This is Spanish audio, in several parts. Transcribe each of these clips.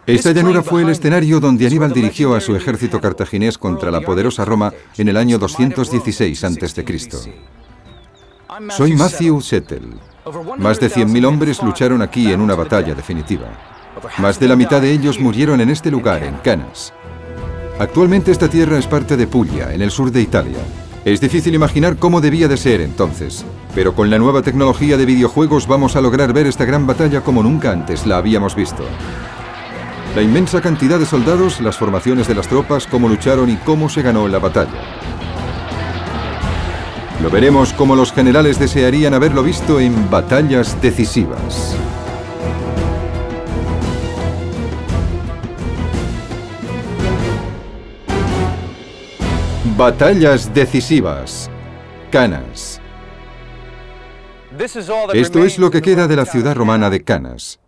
Esta llanura fue el escenario donde Aníbal dirigió a su ejército cartaginés contra la poderosa Roma en el año 216 a.C. Soy Matthew Settle. Más de 100.000 hombres lucharon aquí en una batalla definitiva. Más de la mitad de ellos murieron en este lugar, en Canas. Actualmente esta tierra es parte de Puglia, en el sur de Italia. Es difícil imaginar cómo debía de ser entonces, pero con la nueva tecnología de videojuegos vamos a lograr ver esta gran batalla como nunca antes la habíamos visto. La inmensa cantidad de soldados, las formaciones de las tropas, cómo lucharon y cómo se ganó la batalla. Lo veremos como los generales desearían haberlo visto en batallas decisivas. Batallas decisivas. Canas. Esto es lo que queda de la ciudad romana de Canas.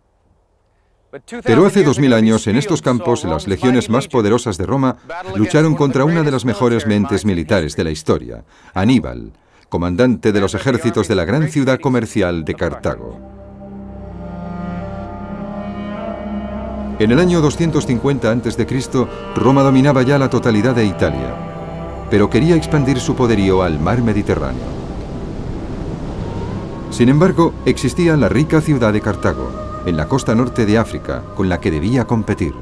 Pero hace 2000 años, en estos campos, las legiones más poderosas de Roma lucharon contra una de las mejores mentes militares de la historia, Aníbal, comandante de los ejércitos de la gran ciudad comercial de Cartago. En el año 250 a.C., Roma dominaba ya la totalidad de Italia, pero quería expandir su poderío al mar Mediterráneo. Sin embargo, existía la rica ciudad de Cartago, en la costa norte de África, con la que debía competir.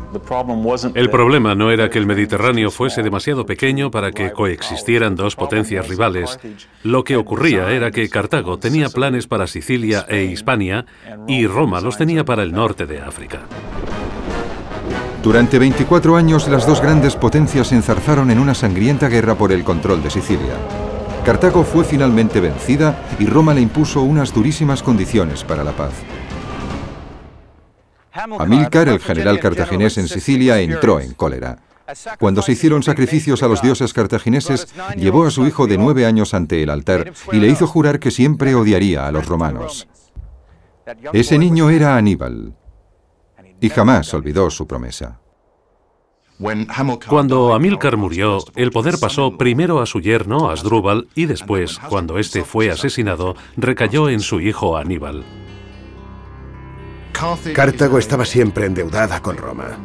El problema no era que el Mediterráneo fuese demasiado pequeño para que coexistieran dos potencias rivales. Lo que ocurría era que Cartago tenía planes para Sicilia e Hispania y Roma los tenía para el norte de África. Durante 24 años, las dos grandes potencias se enzarzaron en una sangrienta guerra por el control de Sicilia. Cartago fue finalmente vencida y Roma le impuso unas durísimas condiciones para la paz. Amílcar, el general cartaginés en Sicilia, entró en cólera. Cuando se hicieron sacrificios a los dioses cartagineses, llevó a su hijo de 9 años ante el altar y le hizo jurar que siempre odiaría a los romanos. Ese niño era Aníbal, y jamás olvidó su promesa. Cuando Amílcar murió, el poder pasó primero a su yerno, Asdrúbal, y después, cuando este fue asesinado, recayó en su hijo Aníbal. Cartago estaba siempre endeudada con Roma.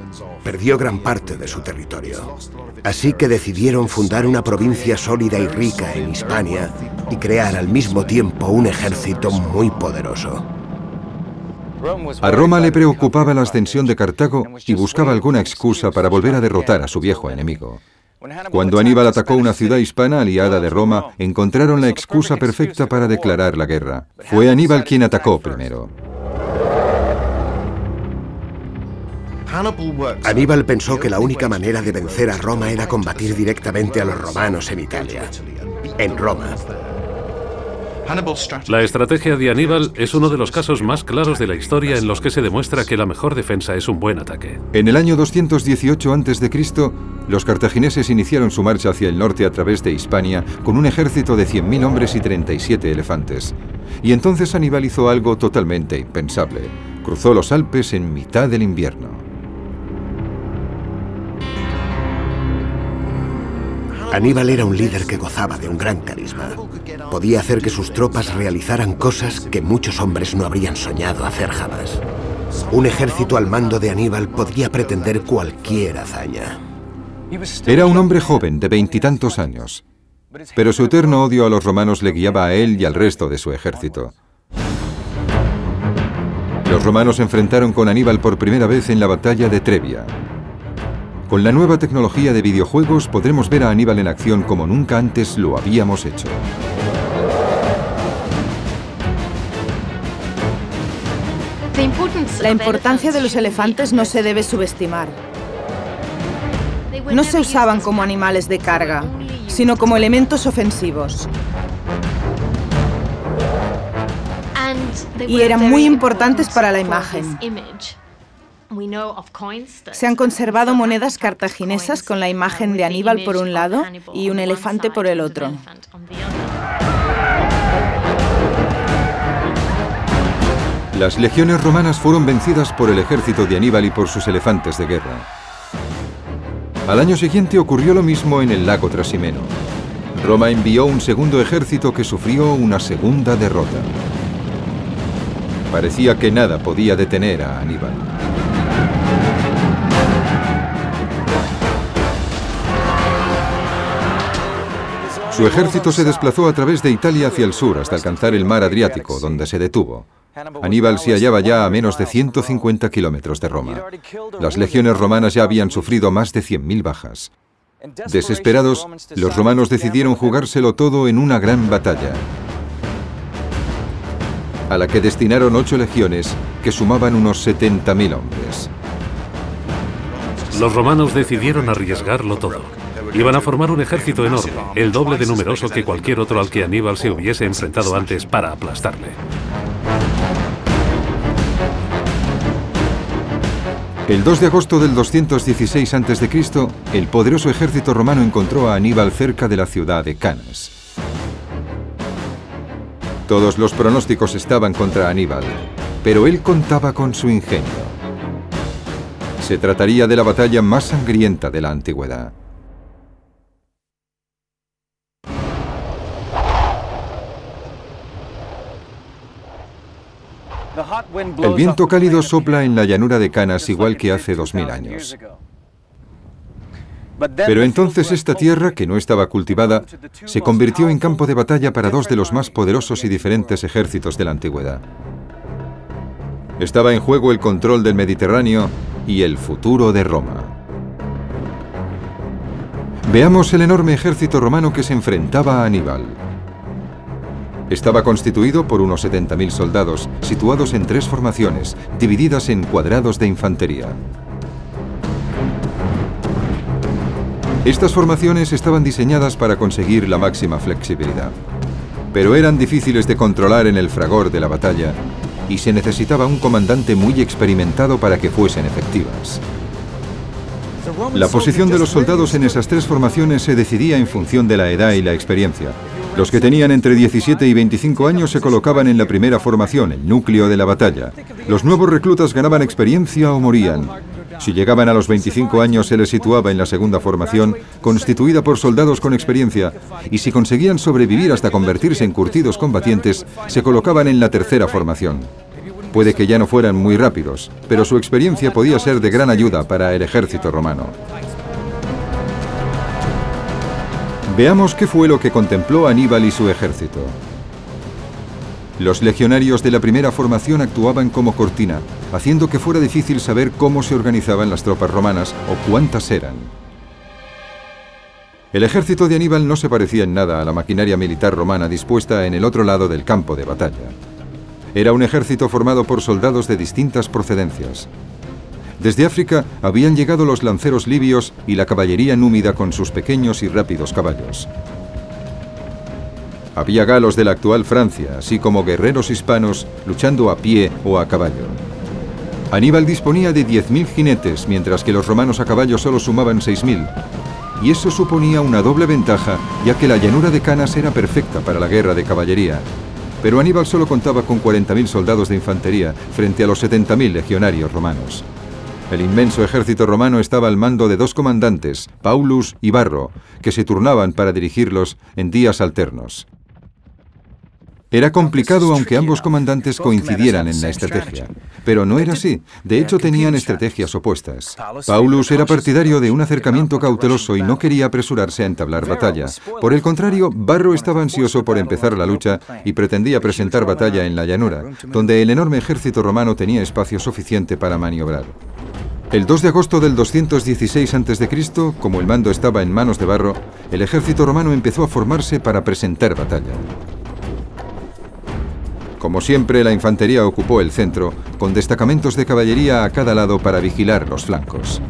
Perdió gran parte de su territorio. Así que decidieron fundar una provincia sólida y rica en Hispania y crear al mismo tiempo un ejército muy poderoso. A Roma le preocupaba la ascensión de Cartago y buscaba alguna excusa para volver a derrotar a su viejo enemigo. Cuando Aníbal atacó una ciudad hispana aliada de Roma, encontraron la excusa perfecta para declarar la guerra. Fue Aníbal quien atacó primero. Aníbal pensó que la única manera de vencer a Roma era combatir directamente a los romanos en Italia, en Roma. La estrategia de Aníbal es uno de los casos más claros de la historia en los que se demuestra que la mejor defensa es un buen ataque. En el año 218 a.C., los cartagineses iniciaron su marcha hacia el norte a través de Hispania con un ejército de 100.000 hombres y 37 elefantes. Y entonces Aníbal hizo algo totalmente impensable. Cruzó los Alpes en mitad del invierno. Aníbal era un líder que gozaba de un gran carisma. Podía hacer que sus tropas realizaran cosas que muchos hombres no habrían soñado hacer jamás. Un ejército al mando de Aníbal podía pretender cualquier hazaña. Era un hombre joven, de 20 y tantos años, pero su eterno odio a los romanos le guiaba a él y al resto de su ejército. Los romanos se enfrentaron con Aníbal por primera vez en la batalla de Trebia. Con la nueva tecnología de videojuegos podremos ver a Aníbal en acción como nunca antes lo habíamos hecho. La importancia de los elefantes no se debe subestimar. No se usaban como animales de carga, sino como elementos ofensivos. Y eran muy importantes para la imagen. Se han conservado monedas cartaginesas con la imagen de Aníbal por un lado y un elefante por el otro. Las legiones romanas fueron vencidas por el ejército de Aníbal y por sus elefantes de guerra. Al año siguiente ocurrió lo mismo en el lago Trasimeno. Roma envió un segundo ejército que sufrió una segunda derrota. Parecía que nada podía detener a Aníbal. Su ejército se desplazó a través de Italia hacia el sur hasta alcanzar el mar Adriático, donde se detuvo. Aníbal se hallaba ya a menos de 150 kilómetros de Roma. Las legiones romanas ya habían sufrido más de 100.000 bajas. Desesperados, los romanos decidieron jugárselo todo en una gran batalla, a la que destinaron 8 legiones que sumaban unos 70.000 hombres. Los romanos decidieron arriesgarlo todo. Iban a formar un ejército enorme, el doble de numeroso que cualquier otro al que Aníbal se hubiese enfrentado antes para aplastarle. El 2 de agosto del 216 a.C., el poderoso ejército romano encontró a Aníbal cerca de la ciudad de Canas. Todos los pronósticos estaban contra Aníbal, pero él contaba con su ingenio. Se trataría de la batalla más sangrienta de la antigüedad. El viento cálido sopla en la llanura de Canas igual que hace 2000 años. Pero entonces esta tierra, que no estaba cultivada, se convirtió en campo de batalla para dos de los más poderosos y diferentes ejércitos de la antigüedad. Estaba en juego el control del Mediterráneo y el futuro de Roma. Veamos el enorme ejército romano que se enfrentaba a Aníbal. Estaba constituido por unos 70.000 soldados, situados en 3 formaciones, divididas en cuadrados de infantería. Estas formaciones estaban diseñadas para conseguir la máxima flexibilidad, pero eran difíciles de controlar en el fragor de la batalla y se necesitaba un comandante muy experimentado para que fuesen efectivas. La posición de los soldados en esas 3 formaciones se decidía en función de la edad y la experiencia. Los que tenían entre 17 y 25 años se colocaban en la primera formación, el núcleo de la batalla. Los nuevos reclutas ganaban experiencia o morían. Si llegaban a los 25 años se les situaba en la segunda formación, constituida por soldados con experiencia, y si conseguían sobrevivir hasta convertirse en curtidos combatientes, se colocaban en la tercera formación. Puede que ya no fueran muy rápidos, pero su experiencia podía ser de gran ayuda para el ejército romano. Veamos qué fue lo que contempló Aníbal y su ejército. Los legionarios de la primera formación actuaban como cortina, haciendo que fuera difícil saber cómo se organizaban las tropas romanas o cuántas eran. El ejército de Aníbal no se parecía en nada a la maquinaria militar romana dispuesta en el otro lado del campo de batalla. Era un ejército formado por soldados de distintas procedencias. Desde África habían llegado los lanceros libios y la caballería númida con sus pequeños y rápidos caballos. Había galos de la actual Francia, así como guerreros hispanos luchando a pie o a caballo. Aníbal disponía de 10.000 jinetes, mientras que los romanos a caballo solo sumaban 6.000. Y eso suponía una doble ventaja, ya que la llanura de Canas era perfecta para la guerra de caballería. Pero Aníbal solo contaba con 40.000 soldados de infantería frente a los 70.000 legionarios romanos. El inmenso ejército romano estaba al mando de 2 comandantes, Paulus y Varro, que se turnaban para dirigirlos en días alternos. Era complicado aunque ambos comandantes coincidieran en la estrategia, pero no era así. De hecho, tenían estrategias opuestas. Paulus era partidario de un acercamiento cauteloso y no quería apresurarse a entablar batalla. Por el contrario, Varro estaba ansioso por empezar la lucha y pretendía presentar batalla en la llanura, donde el enorme ejército romano tenía espacio suficiente para maniobrar. El 2 de agosto del 216 a.C., como el mando estaba en manos de Varro, el ejército romano empezó a formarse para presentar batalla. Como siempre, la infantería ocupó el centro, con destacamentos de caballería a cada lado para vigilar los flancos.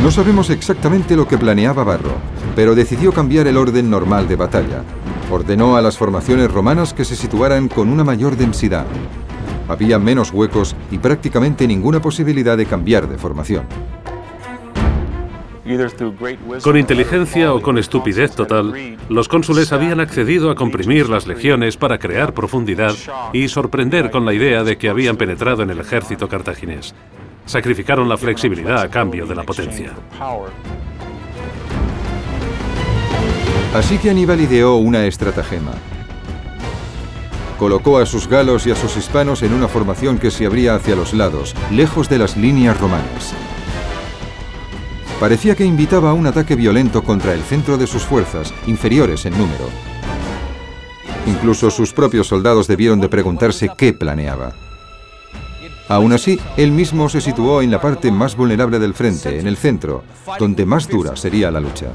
No sabemos exactamente lo que planeaba Varro, pero decidió cambiar el orden normal de batalla. Ordenó a las formaciones romanas que se situaran con una mayor densidad. Había menos huecos y prácticamente ninguna posibilidad de cambiar de formación. Con inteligencia o con estupidez total, los cónsules habían accedido a comprimir las legiones para crear profundidad y sorprender con la idea de que habían penetrado en el ejército cartaginés. Sacrificaron la flexibilidad a cambio de la potencia. Así que Aníbal ideó una estratagema. Colocó a sus galos y a sus hispanos en una formación que se abría hacia los lados, lejos de las líneas romanas. Parecía que invitaba a un ataque violento contra el centro de sus fuerzas, inferiores en número. Incluso sus propios soldados debieron de preguntarse qué planeaba. Aún así, él mismo se situó en la parte más vulnerable del frente, en el centro, donde más dura sería la lucha.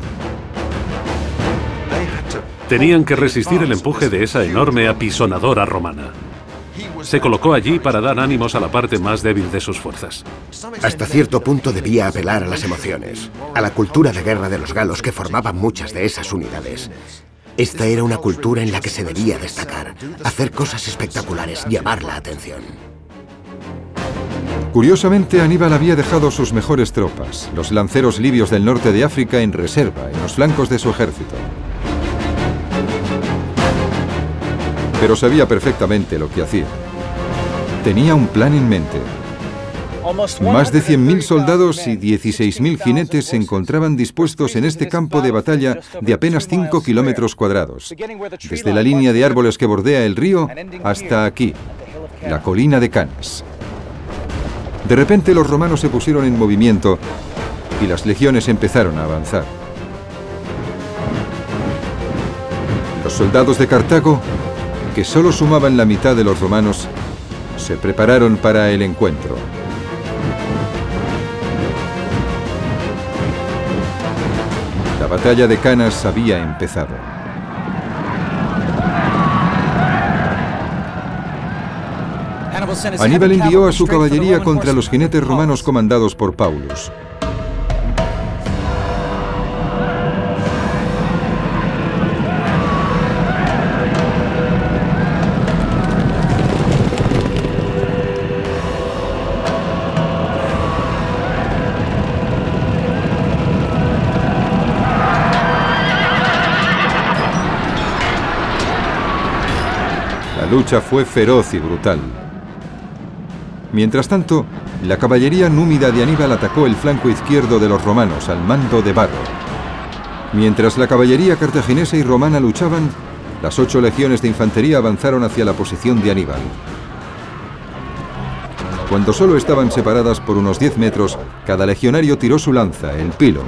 Tenían que resistir el empuje de esa enorme apisonadora romana. Se colocó allí para dar ánimos a la parte más débil de sus fuerzas. Hasta cierto punto debía apelar a las emociones, a la cultura de guerra de los galos que formaban muchas de esas unidades. Esta era una cultura en la que se debía destacar, hacer cosas espectaculares, llamar la atención. Curiosamente, Aníbal había dejado sus mejores tropas, los lanceros libios del norte de África, en reserva, en los flancos de su ejército. Pero sabía perfectamente lo que hacía. Tenía un plan en mente. Más de 100.000 soldados y 16.000 jinetes se encontraban dispuestos en este campo de batalla de apenas 5 kilómetros cuadrados, desde la línea de árboles que bordea el río hasta aquí, la colina de Canas. De repente los romanos se pusieron en movimiento y las legiones empezaron a avanzar. Los soldados de Cartago, que solo sumaban la mitad de los romanos, se prepararon para el encuentro. La batalla de Canas había empezado. Aníbal envió a su caballería contra los jinetes romanos comandados por Paulus. La lucha fue feroz y brutal. Mientras tanto, la caballería númida de Aníbal atacó el flanco izquierdo de los romanos al mando de Varro. Mientras la caballería cartaginesa y romana luchaban, las 8 legiones de infantería avanzaron hacia la posición de Aníbal. Cuando solo estaban separadas por unos 10 metros, cada legionario tiró su lanza, el pilum.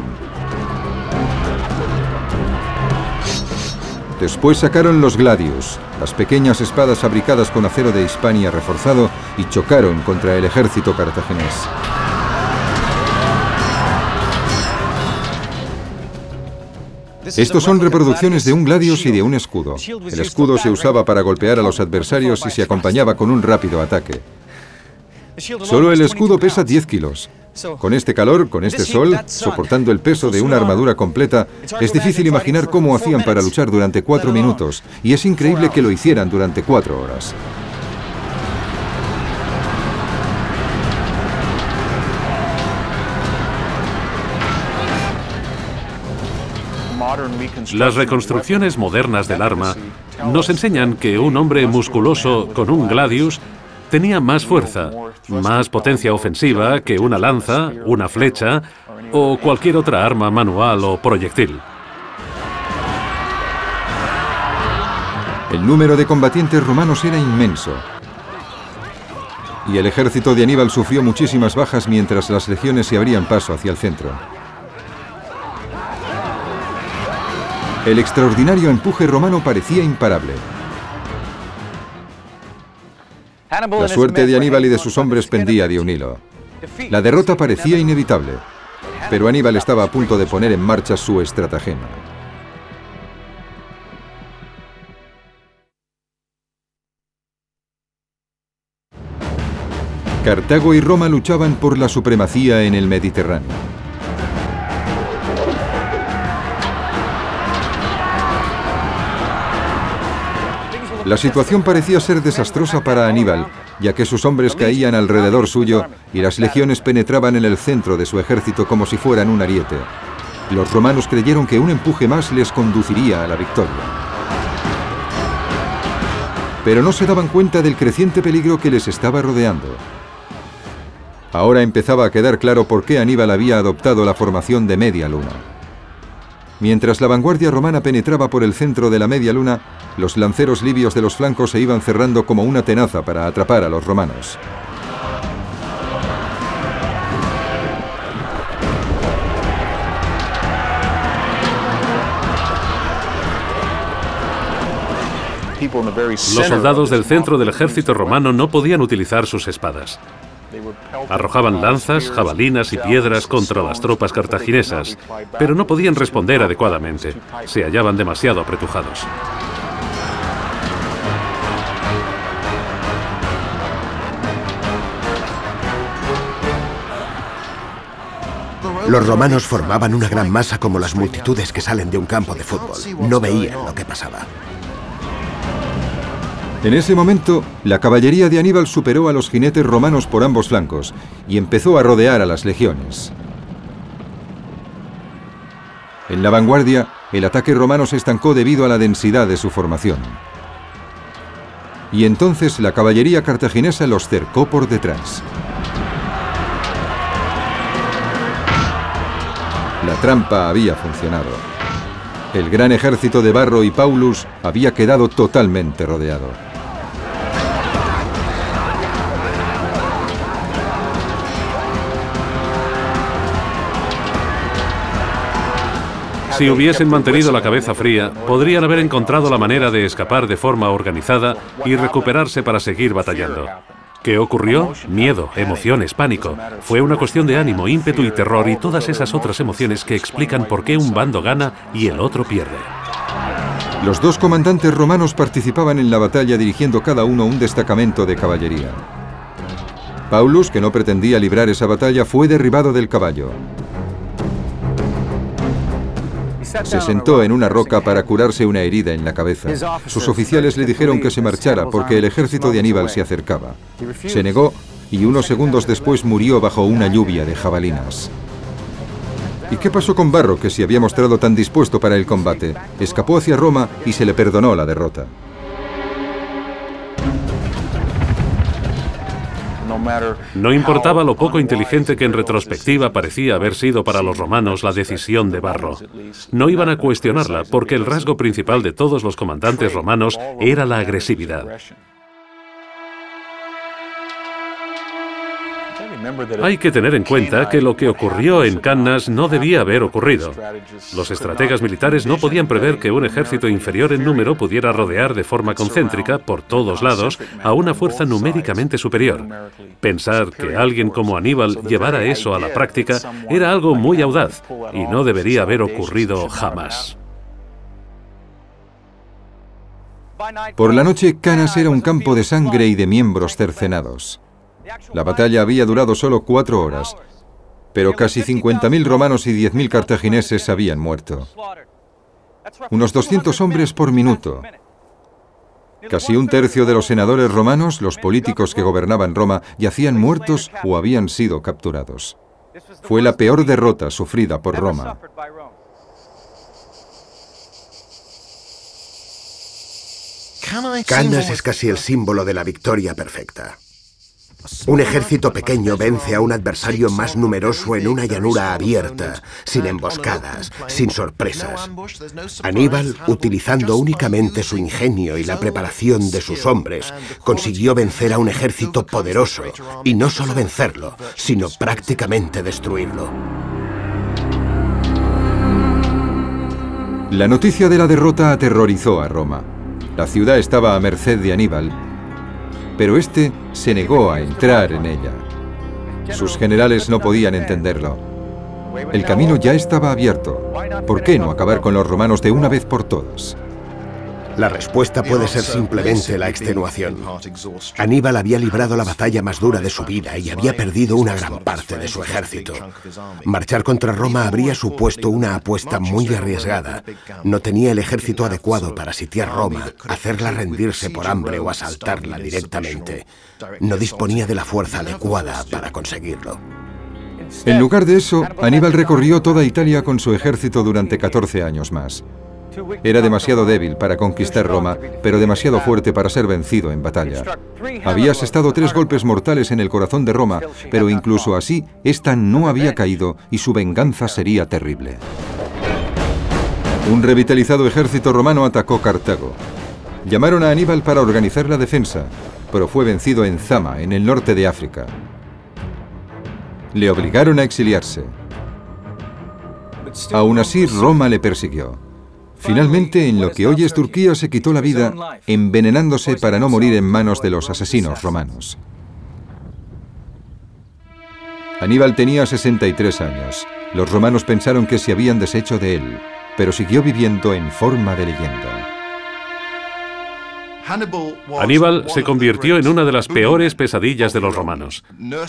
Después sacaron los gladius, las pequeñas espadas fabricadas con acero de Hispania reforzado, y chocaron contra el ejército cartaginés. Estos son reproducciones de un gladius y de un escudo. El escudo se usaba para golpear a los adversarios y se acompañaba con un rápido ataque. Solo el escudo pesa 10 kilos. Con este calor, con este sol, soportando el peso de una armadura completa, es difícil imaginar cómo hacían para luchar durante 4 minutos, y es increíble que lo hicieran durante 4 horas. Las reconstrucciones modernas del arma nos enseñan que un hombre musculoso con un gladius tenía más fuerza, más potencia ofensiva que una lanza, una flecha o cualquier otra arma manual o proyectil. El número de combatientes romanos era inmenso, y el ejército de Aníbal sufrió muchísimas bajas mientras las legiones se abrían paso hacia el centro. El extraordinario empuje romano parecía imparable. La suerte de Aníbal y de sus hombres pendía de un hilo. La derrota parecía inevitable, pero Aníbal estaba a punto de poner en marcha su estratagema. Cartago y Roma luchaban por la supremacía en el Mediterráneo. La situación parecía ser desastrosa para Aníbal, ya que sus hombres caían alrededor suyo y las legiones penetraban en el centro de su ejército como si fueran un ariete. Los romanos creyeron que un empuje más les conduciría a la victoria. Pero no se daban cuenta del creciente peligro que les estaba rodeando. Ahora empezaba a quedar claro por qué Aníbal había adoptado la formación de media luna. Mientras la vanguardia romana penetraba por el centro de la media luna, los lanceros libios de los flancos se iban cerrando como una tenaza para atrapar a los romanos. Los soldados del centro del ejército romano no podían utilizar sus espadas. Arrojaban lanzas, jabalinas y piedras contra las tropas cartaginesas, pero no podían responder adecuadamente. Se hallaban demasiado apretujados. Los romanos formaban una gran masa como las multitudes que salen de un campo de fútbol. No veían lo que pasaba. En ese momento, la caballería de Aníbal superó a los jinetes romanos por ambos flancos y empezó a rodear a las legiones. En la vanguardia, el ataque romano se estancó debido a la densidad de su formación. Y entonces la caballería cartaginesa los cercó por detrás. La trampa había funcionado. El gran ejército de Varro y Paulus había quedado totalmente rodeado. Si hubiesen mantenido la cabeza fría, podrían haber encontrado la manera de escapar de forma organizada y recuperarse para seguir batallando. ¿Qué ocurrió? Miedo, emociones, pánico. Fue una cuestión de ánimo, ímpetu y terror y todas esas otras emociones que explican por qué un bando gana y el otro pierde. Los dos comandantes romanos participaban en la batalla dirigiendo cada uno un destacamento de caballería. Paulus, que no pretendía librar esa batalla, fue derribado del caballo. Se sentó en una roca para curarse una herida en la cabeza. Sus oficiales le dijeron que se marchara porque el ejército de Aníbal se acercaba. Se negó y unos segundos después murió bajo una lluvia de jabalinas. ¿Y qué pasó con Varro, que se había mostrado tan dispuesto para el combate? Escapó hacia Roma y se le perdonó la derrota. No importaba lo poco inteligente que en retrospectiva parecía haber sido para los romanos la decisión de Varro. No iban a cuestionarla porque el rasgo principal de todos los comandantes romanos era la agresividad. Hay que tener en cuenta que lo que ocurrió en Cannas no debía haber ocurrido. Los estrategas militares no podían prever que un ejército inferior en número pudiera rodear de forma concéntrica, por todos lados, a una fuerza numéricamente superior. Pensar que alguien como Aníbal llevara eso a la práctica era algo muy audaz y no debería haber ocurrido jamás. Por la noche, Cannas era un campo de sangre y de miembros cercenados. La batalla había durado solo 4 horas, pero casi 50.000 romanos y 10.000 cartagineses habían muerto. Unos 200 hombres por minuto. Casi un tercio de los senadores romanos, los políticos que gobernaban Roma, yacían muertos o habían sido capturados. Fue la peor derrota sufrida por Roma. Cannas es casi el símbolo de la victoria perfecta. Un ejército pequeño vence a un adversario más numeroso en una llanura abierta, sin emboscadas, sin sorpresas. Aníbal, utilizando únicamente su ingenio y la preparación de sus hombres, consiguió vencer a un ejército poderoso, y no solo vencerlo, sino prácticamente destruirlo. La noticia de la derrota aterrorizó a Roma. La ciudad estaba a merced de Aníbal, pero este se negó a entrar en ella. Sus generales no podían entenderlo. El camino ya estaba abierto. ¿Por qué no acabar con los romanos de una vez por todas? La respuesta puede ser simplemente la extenuación. Aníbal había librado la batalla más dura de su vida y había perdido una gran parte de su ejército. Marchar contra Roma habría supuesto una apuesta muy arriesgada. No tenía el ejército adecuado para sitiar Roma, hacerla rendirse por hambre o asaltarla directamente. No disponía de la fuerza adecuada para conseguirlo. En lugar de eso, Aníbal recorrió toda Italia con su ejército durante 14 años más. Era demasiado débil para conquistar Roma, pero demasiado fuerte para ser vencido en batalla. Había asestado 3 golpes mortales en el corazón de Roma, pero incluso así, esta no había caído y su venganza sería terrible. Un revitalizado ejército romano atacó Cartago. Llamaron a Aníbal para organizar la defensa, pero fue vencido en Zama, en el norte de África. Le obligaron a exiliarse. Aún así, Roma le persiguió. Finalmente, en lo que hoy es Turquía, se quitó la vida envenenándose para no morir en manos de los asesinos romanos. Aníbal tenía 63 años. Los romanos pensaron que se habían deshecho de él, pero siguió viviendo en forma de leyenda. Aníbal se convirtió en una de las peores pesadillas de los romanos.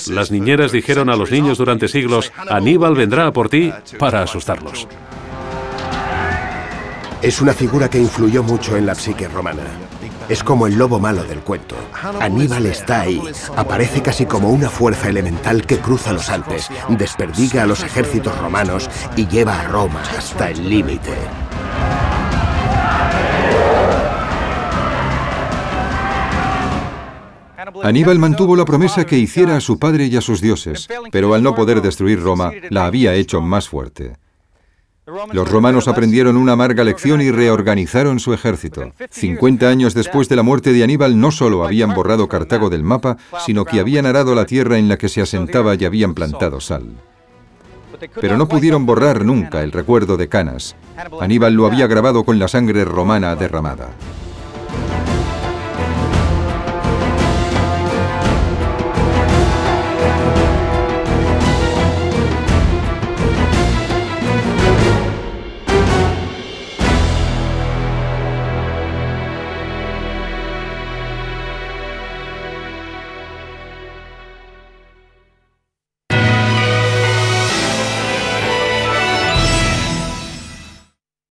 Las niñeras dijeron a los niños durante siglos: Aníbal vendrá a por ti, para asustarlos. Es una figura que influyó mucho en la psique romana. Es como el lobo malo del cuento. Aníbal está ahí. Aparece casi como una fuerza elemental que cruza los Alpes, desperdiga a los ejércitos romanos y lleva a Roma hasta el límite. Aníbal mantuvo la promesa que hiciera a su padre y a sus dioses, pero al no poder destruir Roma, la había hecho más fuerte. Los romanos aprendieron una amarga lección y reorganizaron su ejército. 50 años después de la muerte de Aníbal, no solo habían borrado Cartago del mapa, sino que habían arado la tierra en la que se asentaba y habían plantado sal. Pero no pudieron borrar nunca el recuerdo de Canas. Aníbal lo había grabado con la sangre romana derramada.